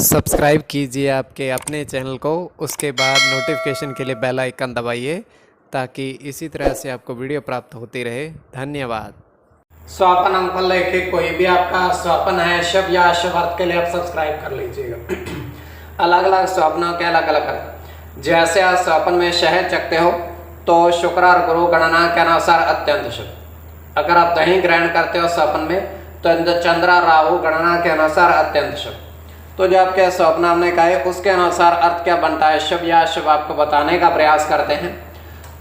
Subscribe कीजिए आपके अपने चैनल को, उसके बाद नोटिफिकेशन के लिए बेल आइकन दबाइए ताकि इसी तरह से आपको वीडियो प्राप्त होती रहे। धन्यवाद। स्वपन अंकल लेके कोई भी आपका स्वप्न है शुभ या अशुभ अर्थ के लिए आप सब्सक्राइब कर लीजिएगा। अलग अलग स्वप्नों के अलग अलग अर्थ। जैसे आप स्वप्न में शहद चखते हो तो शुक्र और गुरु गणना के अनुसार अत्यंत शुभ। अगर आप दही ग्रहण करते हो स्वप्न में तो चंद्र राहु गणना के अनुसार अत्यंत शुभ। तो जो आपके स्वप्न हमने कहा है उसके अनुसार अर्थ क्या बनता है शुभ या अशुभ आपको बताने का प्रयास करते हैं।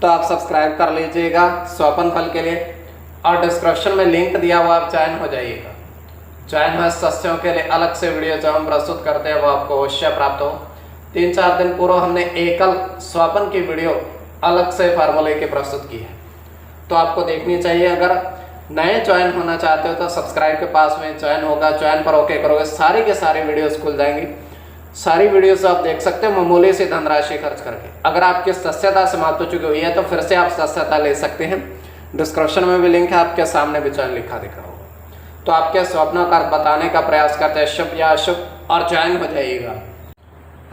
तो आप सब्सक्राइब कर लीजिएगा स्वप्न फल के लिए, और डिस्क्रिप्शन में लिंक दिया हुआ आप ज्वाइन हो जाइएगा। ज्वाइन हुए सदस्यों के लिए अलग से वीडियो जो हम प्रस्तुत करते हैं वो आपको अवश्य प्राप्त हो। 3-4 दिन पूर्व हमने एकल स्वप्न की वीडियो अलग से फार्मूले की प्रस्तुत की है, तो आपको देखनी चाहिए। अगर नए ज्वाइन होना चाहते हो तो सब्सक्राइब के पास में ज्वाइन होगा, ज्वाइन पर ओके करोगे, सारी के सारी वीडियोस खुल जाएंगी। सारी वीडियोस आप देख सकते हो मामूली सी धनराशि खर्च करके। अगर आपकी सदस्यता समाप्त हो चुकी हुई है तो फिर से आप सदस्यता ले सकते हैं। डिस्क्रिप्शन में भी लिंक है, आपके सामने भी ज्वाइन लिखा दिख रहा होगा। तो आपके स्वप्नों का बताने का प्रयास करते हैं शुभ या अशुभ, और ज्वाइन हो जाइएगा।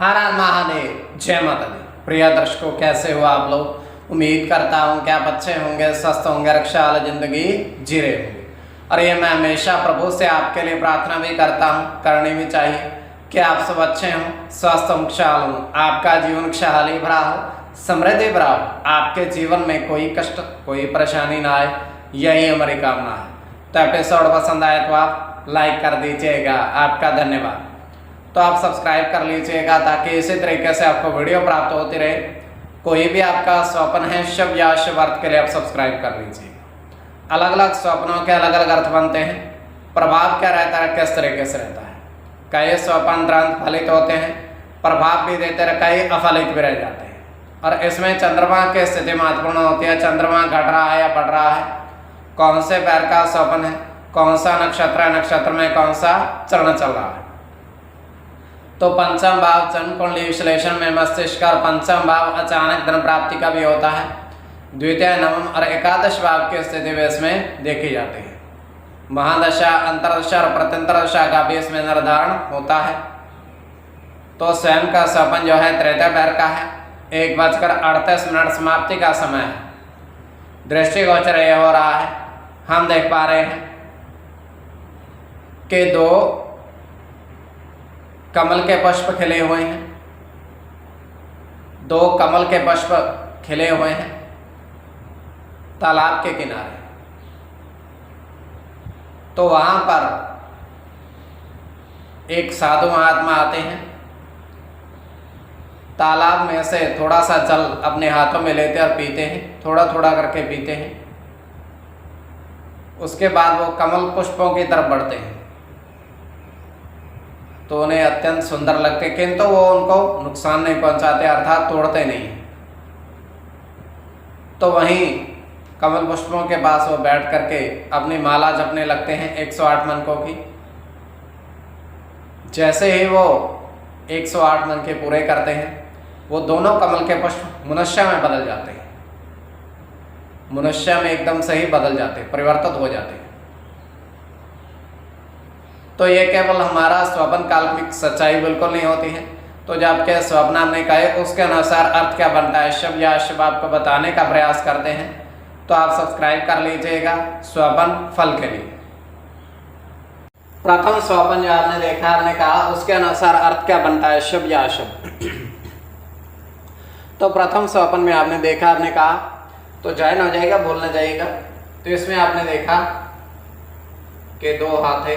हर हर महादेव, जय माता दी। प्रिय दर्शकों, कैसे हो आप लोग? उम्मीद करता हूँ कि आप अच्छे होंगे, स्वस्थ होंगे, रक्षा वाली जिंदगी जी रहे होंगे। और ये मैं हमेशा प्रभु से आपके लिए प्रार्थना भी करता हूँ, करनी भी चाहिए कि आप सब अच्छे हों, स्वस्थ हों, खुशहाल हों, आपका जीवन खुशहाली भरा हो, समृद्धि भरा हो, आपके जीवन में कोई कष्ट कोई परेशानी ना आए, यही हमारी कामना है। तो एपिसोड पसंद आए तो आप लाइक कर दीजिएगा, आपका धन्यवाद। तो आप सब्सक्राइब कर लीजिएगा ताकि इसी तरीके से आपको वीडियो प्राप्त होती रहे। कोई भी आपका स्वप्न है शुभ या अशुभ अर्थ के लिए आप सब्सक्राइब कर लीजिएगा। अलग अलग स्वप्नों के अलग अलग अर्थ बनते हैं। प्रभाव क्या रहता है, किस तरीके से रहता है? कई स्वप्न तुरंत फलित होते हैं, प्रभाव भी देते रहे, कई अफलित भी रह जाते हैं। और इसमें चंद्रमा की स्थिति महत्वपूर्ण होती है। चंद्रमा घट रहा है या बढ़ रहा है, कौन से पैर का स्वप्न है, कौन सा नक्षत्र है, नक्षत्र में कौन सा चरण चल रहा है। तो पंचम भाव जन्म कुंडली विश्लेषण में मस्तिष्क और पंचम भाव अचानक धन प्राप्ति का भी होता है। द्वितीय, नवम और एकादश भाव की स्थिति भी इसमें देखी जाती है। महादशा, अंतरदशा और प्रत्यंतर का भी इसमें निर्धारण होता है। तो स्वयं का स्वप्न जो है तृतीय पैर का है। 1:38 समाप्ति का समय है। दृष्टिगोचर यह हो रहा है, हम देख पा रहे हैं कि 2 कमल के पुष्प खिले हुए हैं। 2 कमल के पुष्प खिले हुए हैं तालाब के किनारे। तो वहां पर एक साधु महात्मा आते हैं, तालाब में से थोड़ा सा जल अपने हाथों में लेते और पीते हैं, थोड़ा थोड़ा करके पीते हैं। उसके बाद वो कमल पुष्पों की तरफ बढ़ते हैं तो उन्हें अत्यंत सुंदर लगते, किंतु वो उनको नुकसान नहीं पहुंचाते, अर्थात तोड़ते नहीं। तो वहीं कमल पुष्पों के पास वो बैठ करके अपनी माला जपने लगते हैं 108 मनकों की। जैसे ही वो 108 मन के पूरे करते हैं, वो दोनों कमल के पुष्प मनुष्य में बदल जाते हैं। मनुष्य में एकदम से ही बदल जाते हैं, परिवर्तित हो जाते हैं। तो ये केवल हमारा स्वप्न काल्पनिक सच्चाई बिल्कुल नहीं होती है। तो जब आपके स्वप्न हमने कहे उसके अनुसार अर्थ क्या बनता है शुभ या अशुभ आपको बताने का प्रयास करते हैं। तो आप सब्सक्राइब कर लीजिएगा स्वप्न फल के लिए। प्रथम स्वप्न जो आपने देखा, आपने कहा उसके अनुसार अर्थ क्या बनता है शुभ या अशुभ। तो प्रथम स्वप्न में आपने देखा, आपने कहा तो ज्वाइन हो जाएगा, भूल न जाइएगा। तो इसमें आपने देखा कि 2 हाथी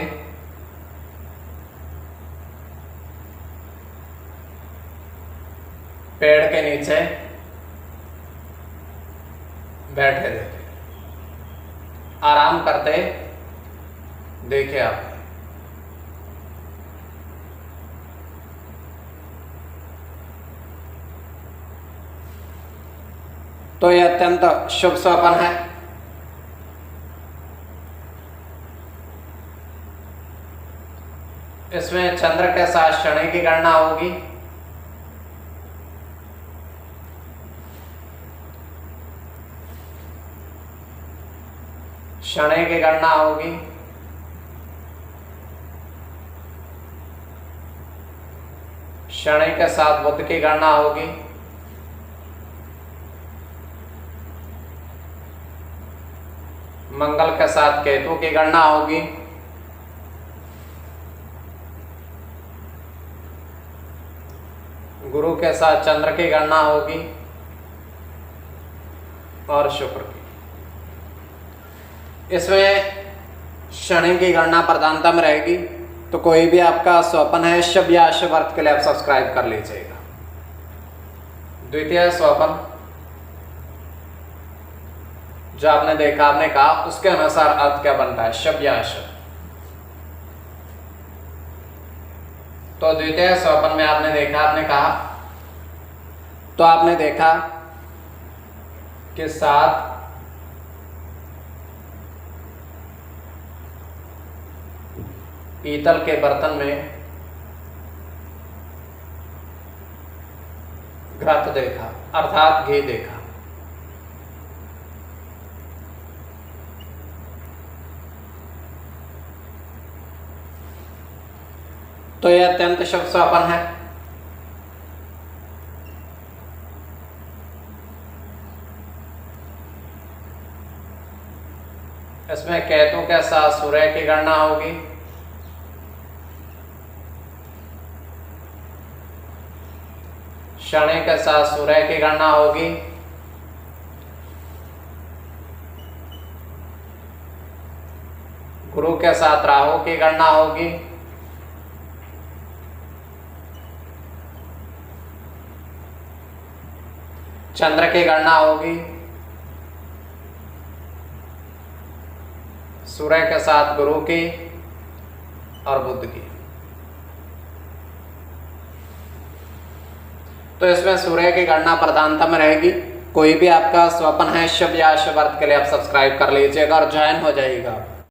पेड़ के नीचे बैठे थे, आराम करते देखे आपने। तो यह अत्यंत शुभ स्वप्न है। इसमें चंद्र के साथ शनि की गणना होगी। शनि की गणना होगी। शनि के साथ बुध की गणना होगी। मंगल के साथ केतु की गणना होगी। गुरु के साथ चंद्र की गणना होगी और शुक्र की। इसमें शनि की गणना प्रधानता में रहेगी। तो कोई भी आपका स्वप्न है शुभ या अशुभ अर्थ के लिए आप सब्सक्राइब कर लीजिएगा। द्वितीय स्वप्न जो आपने देखा, आपने कहा, उसके अनुसार अर्थ क्या बनता है, शुभ या अशुभ। तो द्वितीय स्वप्न में आपने देखा, आपने कहा, तो आपने देखा कि 7 पीतल के बर्तन में घृत देखा, अर्थात घी देखा। तो यह अत्यंत शुभ स्वप्न है। इसमें केतु के साथ सूर्य की गणना होगी। शनि के साथ सूर्य की गणना होगी। गुरु के साथ राहु की गणना होगी। चंद्र की गणना होगी। सूर्य के साथ गुरु की और बुध की। तो इसमें सूर्य की गणना प्रधानता में रहेगी। कोई भी आपका स्वप्न है शुभ या अशुभ अर्थ के लिए आप सब्सक्राइब कर लीजिएगा और ज्वाइन हो जाइएगा।